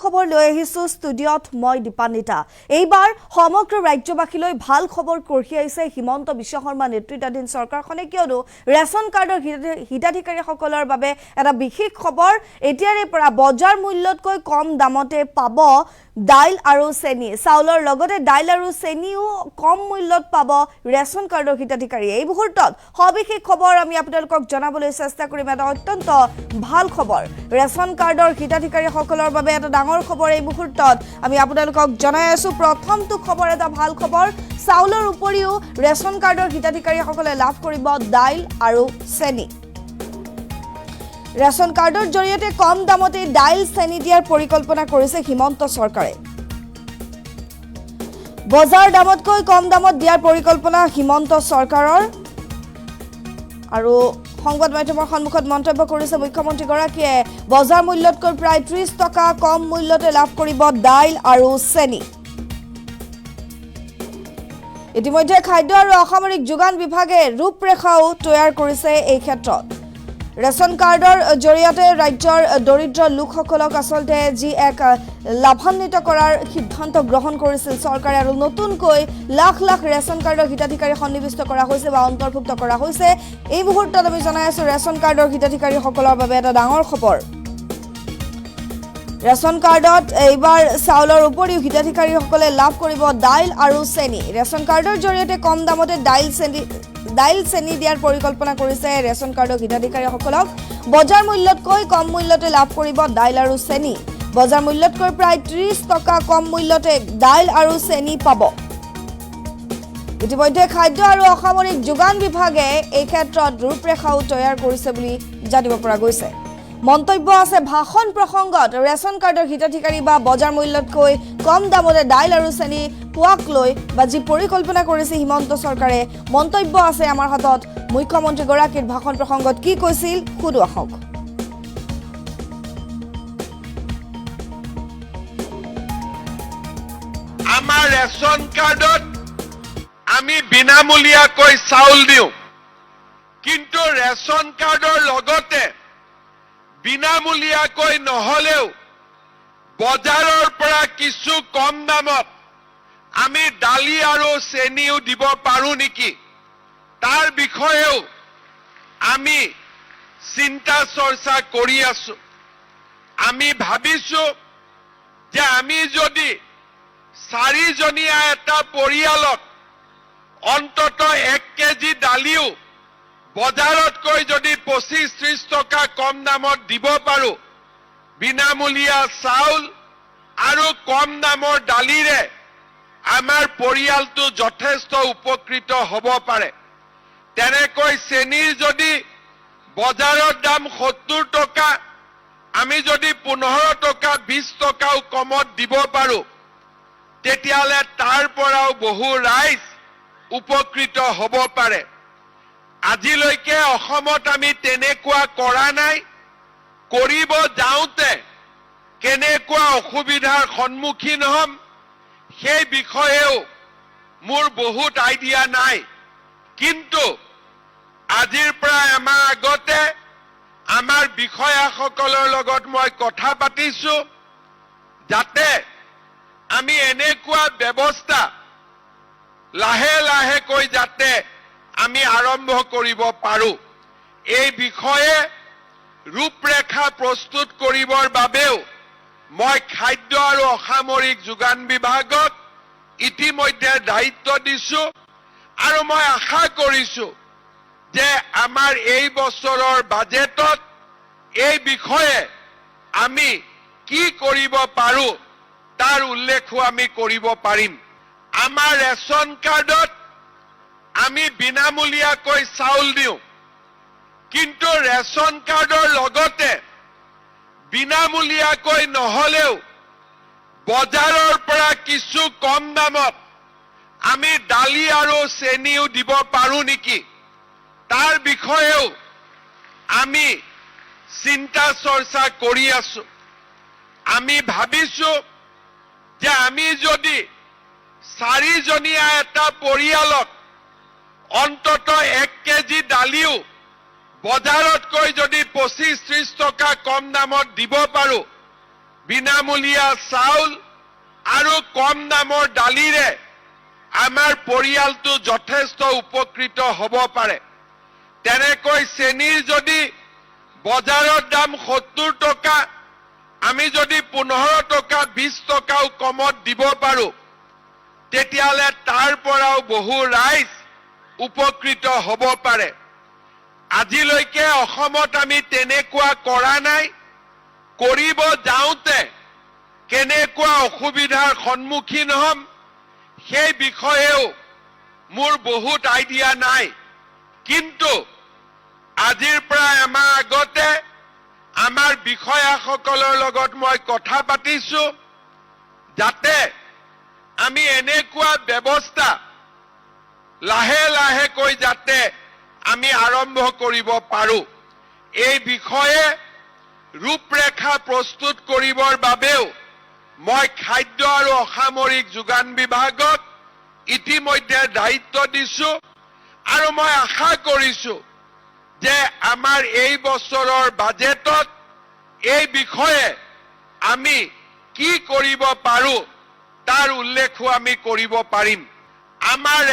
খবৰ লৈ আহিছো ষ্টুডিঅত মই দীপান্বিতা। এইবাৰ সমগ্ৰ ৰাজ্যবাসীলৈ ভাল খবৰ কঢ়িয়াইছে হিমন্ত বিশ্ব শৰ্মা নেতৃত্বাধীন চৰকাৰখনে, কিয়নো ৰেচন কাৰ্ডৰ হিতাধিকাৰীসকলৰ বাবে এটা বিশেষ খবৰ। এতিয়াৰে পৰা বজাৰ মূল্যতকৈ কম দামতে পাব দাইল আৰু চেনি। চাউলৰ লগতে দাইল আৰু চেনিও কম মূল্যত পাব ৰেচন কাৰ্ডৰ হিতাধিকাৰী। এই মুহূৰ্তত সবিশেষ খবৰ আমি আপোনালোকক জনাবলৈ চেষ্টা কৰিম। এটা অত্যন্ত ভাল খবৰ, ৰেচন কাৰ্ডৰ হিতাধিকাৰীসকলৰ বাবে এটা ডাঙৰ খবৰ এই মুহূৰ্তত আমি আপোনালোকক জনাই আছো। প্ৰথমটো খবৰ এটা ভাল খবৰ, চাউলৰ উপৰিও ৰেচন কাৰ্ডৰ হিতাধিকাৰীসকলে লাভ কৰিব দাইল আৰু চেনি। ৰেচন কাৰ্ডৰ জৰিয়তে কম দামতে দাইল চেনি দিয়াৰ পৰিকল্পনা কৰিছে হিমন্ত চৰকাৰে। বজাৰ দামতকৈ কম দামত দিয়াৰ পৰিকল্পনা হিমন্ত চৰকাৰৰ। আৰু সংবাদ মাধ্যমৰ সন্মুখত মন্তব্য কৰিছে মুখ্যমন্ত্ৰীগৰাকীয়ে, বজাৰ মূল্যতকৈ প্ৰায় 30 টকা কম মূল্যতে লাভ কৰিব দাইল আৰু চেনি। ইতিমধ্যে খাদ্য আৰু অসামৰিক যোগান বিভাগে ৰূপৰেখাও তৈয়াৰ কৰিছে এই ক্ষেত্ৰত। ৰেচন কাৰ্ডৰ জৰিয়তে ৰাজ্যৰ দৰিদ্ৰ লোকসকলক আচলতে যি এক লাভান্বিত কৰাৰ সিদ্ধান্ত গ্ৰহণ কৰিছিল চৰকাৰে, আৰু নতুনকৈ লাখ লাখ ৰেচন কাৰ্ডৰ হিতাধিকাৰী সন্নিৱিষ্ট কৰা হৈছে বা অন্তৰ্ভুক্ত কৰা হৈছে। এই মুহূৰ্তত আমি জনাই আছো ৰেচন কাৰ্ডৰ হিতাধিকাৰীসকলৰ বাবে এটা ডাঙৰ খবৰ। ৰেচন কাৰ্ডত এইবাৰ চাউলৰ উপৰিও হিতাধিকাৰীসকলে লাভ কৰিব দাইল আৰু চেনি। ৰেচন কাৰ্ডৰ জৰিয়তে কম দামতে দাইল চেনি দিয়াৰ পৰিকল্পনা কৰিছে ৰেচন কাৰ্ডৰ হিতাধিকাৰীসকলক। বজাৰ মূল্যতকৈ কম মূল্যতে লাভ কৰিব দাইল আৰু চেনি। বজাৰ মূল্যতকৈ প্ৰায় 30 টকা কম মূল্যতে দাইল আৰু চেনি পাব। ইতিমধ্যে খাদ্য আৰু অসামৰিক যোগান বিভাগে এই ক্ষেত্ৰত ৰূপৰেখাও তৈয়াৰ কৰিছে বুলি জানিব পৰা গৈছে। মন্তব্য আছে ভাষণ প্ৰসংগত ৰেচন কাৰ্ডৰ হিতাধিকাৰী বা বজাৰ মূল্যতকৈ কম দামতে দাইল আৰু চেনি পোৱাক লৈ বা যি পৰিকল্পনা কৰিছে হিমন্ত চৰকাৰে, মন্তব্য আছে আমাৰ হাতত। মুখ্যমন্ত্ৰীগৰাকীৰ ভাষণ প্ৰসংগত কি কৈছিল শুনো আহক। আমাৰ ৰেচন কাৰ্ডত আমি বিনামূলীয়াকৈ চাউল দিওঁ, কিন্তু ৰেচন কাৰ্ডৰ লগতে বিনামূলীয়াকৈ নহলেও বজাৰৰ পৰা কিছু কম দামত আমি দালি আৰু চেনিও দিব পাৰো নেকি, তাৰ বিষয়েও আমি চিন্তা চৰ্চা কৰি আছো। আমি ভাবিছো যে আমি যদি 4জনীয়া এটা পৰিয়ালক অন্তত 1 কেজি দালিও বজাৰতকৈ যদি 25-30 টকা কম দামত দিব পাৰো, বিনামূলীয়া চাউল আৰু কম দামৰ দালিৰে আমাৰ পৰিয়ালটো যথেষ্ট উপকৃত হ'ব পাৰে। তেনেকৈ চেনিৰ যদি বজাৰৰ দাম 70 টকা, আমি যদি 15 টকা 20 টকাও কমত দিব পাৰো, তেতিয়াহ'লে তাৰ পৰাও বহু ৰাইজ উপকৃত হ'ব পাৰে। আজিলৈকে অসমত আমি তেনেকুৱা কৰা নাই। কৰিব যাওঁতে কেনেকুৱা অসুবিধাৰ সন্মুখীন হ'ম সেই বিষয়েও মোৰ বহুত আইডিয়া নাই, কিন্তু আজিৰ পৰা এমাহ আগতে আমাৰ বিষয়াসকলৰ লগত মই কথা পাতিছো, যাতে আমি এনেকুৱা ব্যৱস্থা লাহে লাহেকৈ যাতে আমি আৰম্ভ কৰিব পাৰো। এই বিষয়ে ৰূপৰেখা প্ৰস্তুত কৰিবৰ বাবেও মই খাদ্য আৰু অসামৰিক যোগান বিভাগক ইতিমধ্যে দায়িত্ব দিছো, আৰু মই আশা কৰিছো যে আমাৰ এই বছৰৰ বাজেটত এই বিষয়ে আমি কি কৰিব পাৰো তাৰ উল্লেখো আমি কৰিব পাৰিম। আমাৰ ৰেচন কাৰ্ডত আমি বিনামূলীয়াকৈ চাউল দিওঁ, কিন্তু ৰেচন কাৰ্ডৰ লগতে বিনামূলীয়াকৈ নহলেও বজাৰৰ পৰা কিছু কম দামত আমি দালি আৰু চেনিও দিব পাৰো নেকি, তাৰ বিষয়েও আমি চিন্তা চৰ্চা কৰি আছো। আমি ভাবিছো যে আমি যদি 4জনীয়া এটা পৰিয়ালক অন্তত 1 কেজি দালিও বজাৰতকৈ যদি 25-30 টকা কম দামত দিব পাৰো, বিনামূলীয়া চাউল আৰু কম দামৰ দালিৰে আমাৰ পৰিয়ালটো যথেষ্ট উপকৃত হ'ব পাৰে। তেনেকৈ চেনিৰ যদি বজাৰৰ দাম 70 টকা, আমি যদি 15 টকা 20 টকাও কমত দিব পাৰো, তেতিয়াহ'লে তাৰ পৰাও বহু ৰাইজ উপকৃত হ'ব পাৰে। আজিলৈকে অসমত আমি তেনেকুৱা কৰা নাই। কৰিব যাওঁতে কেনেকুৱা অসুবিধাৰ সন্মুখীন হ'ম সেই বিষয়েও মোৰ বহুত আইডিয়া নাই। কিন্তু আজিৰ পৰা এমাহ আগতে আমাৰ বিষয়াসকলৰ লগত মই কথা পাতিছো, যাতে আমি এনেকুৱা ব্যৱস্থা লাহে লাহেকৈ যাতে আমি আৰম্ভ কৰিব পাৰো। এই বিষয়ে ৰূপৰেখা প্ৰস্তুত কৰিবৰ বাবেও মই খাদ্য আৰু অসামৰিক যোগান বিভাগক ইতিমধ্যে দায়িত্ব দিছো আৰু মই আশা কৰিছো যে আমাৰ এই বছৰৰ বাজেটত এই বিষয়ে আমি কি কৰিব পাৰো তাৰ উল্লেখো আমি কৰিব পাৰিম। আমাৰ